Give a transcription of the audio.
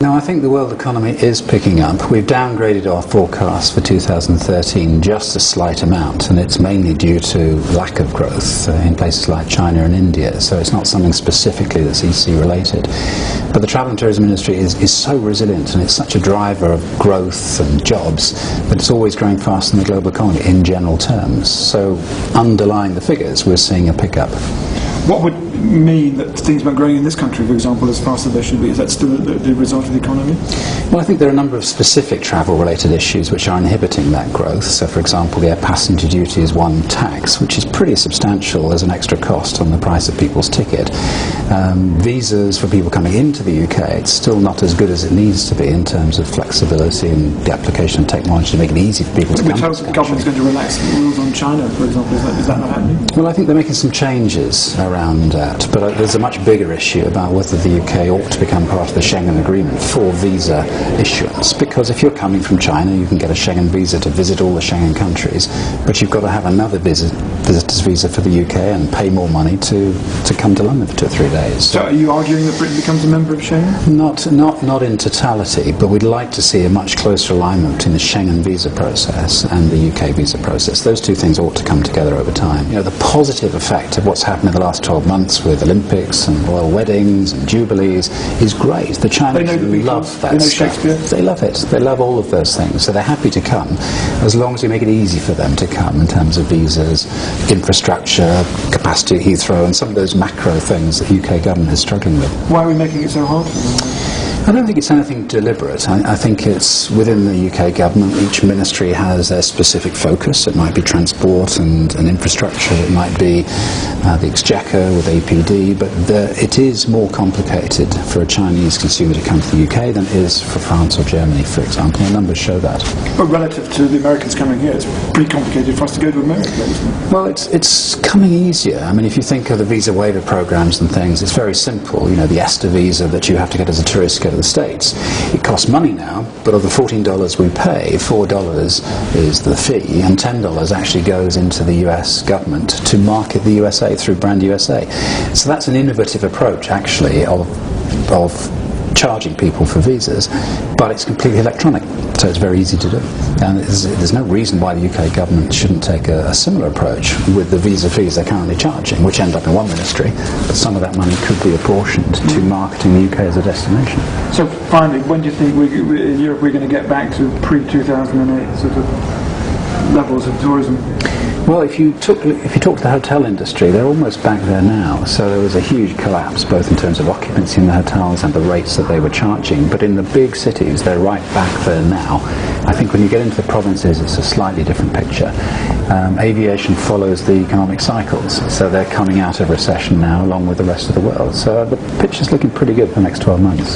No, I think the world economy is picking up. We've downgraded our forecast for 2013 just a slight amount, and it's mainly due to lack of growth in places like China and India, so it's not something specifically that's EC related. But the travel and tourism industry is so resilient, and it's such a driver of growth and jobs that it's always growing faster than the global economy in general terms. So underlying the figures, we're seeing a pickup. What would mean that things weren't growing in this country, for example, as fast as they should be? Is that still the result of the economy? Well, I think there are a number of specific travel-related issues which are inhibiting that growth. So, for example, the air passenger duty is one tax, which is pretty substantial as an extra cost on the price of people's ticket. Visas for people coming into the UK, it's still not as good as it needs to be in terms of flexibility and the application of technology to make it easy for people to come to this country. The government's going to relax rules on China, for example. Is that not happening? Well, I think they're making some changes around that, but there's a much bigger issue about whether the UK ought to become part of the Schengen Agreement for visa issuance, because if you're coming from China, you can get a Schengen visa to visit all the Schengen countries, but you've got to have another visitor's visa for the UK and pay more money to come to London for 2 or 3 days. So are you arguing that Britain becomes a member of Schengen? Not in totality, but we'd like to see a much closer alignment between the Schengen visa process and the UK visa process. Those two things ought to come together over time. You know, the positive effect of what's happened in the last 12 months with Olympics and royal weddings and jubilees is great. The Chinese love that stuff. They love it. They love all of those things. So they're happy to come as long as we make it easy for them to come in terms of visas, infrastructure, capacity at Heathrow, and some of those macro things that the UK government is struggling with. Why are we making it so hard? I don't think it's anything deliberate. I think it's within the UK government. Each ministry has their specific focus. It might be transport and infrastructure. It might be the Exchequer with APD. But it is more complicated for a Chinese consumer to come to the UK than it is for France or Germany, for example. The numbers show that. But relative to the Americans coming here, it's pretty complicated for us to go to America, isn't it? Well, it's coming easier. I mean, if you think of the visa waiver programs and things, it's very simple. You know, the ESTA visa that you have to get as a tourist to go to the States. It costs money now, but of the $14 we pay, $4 is the fee, and $10 actually goes into the US government to market the USA through Brand USA. So that's an innovative approach, actually, of charging people for visas, but it's completely electronic, so it's very easy to do. And there's no reason why the UK government shouldn't take a similar approach with the visa fees they're currently charging, which end up in one ministry, but some of that money could be apportioned to marketing the UK as a destination. So finally, when do you think in Europe we're going to get back to pre-2008 sort of levels of tourism? Well, if you talk to the hotel industry, they're almost back there now. So there was a huge collapse, both in terms of occupancy in the hotels and the rates that they were charging. But in the big cities, they're right back there now. I think when you get into the provinces, it's a slightly different picture. Aviation follows the economic cycles, so they're coming out of recession now, along with the rest of the world. So the picture's looking pretty good for the next 12 months.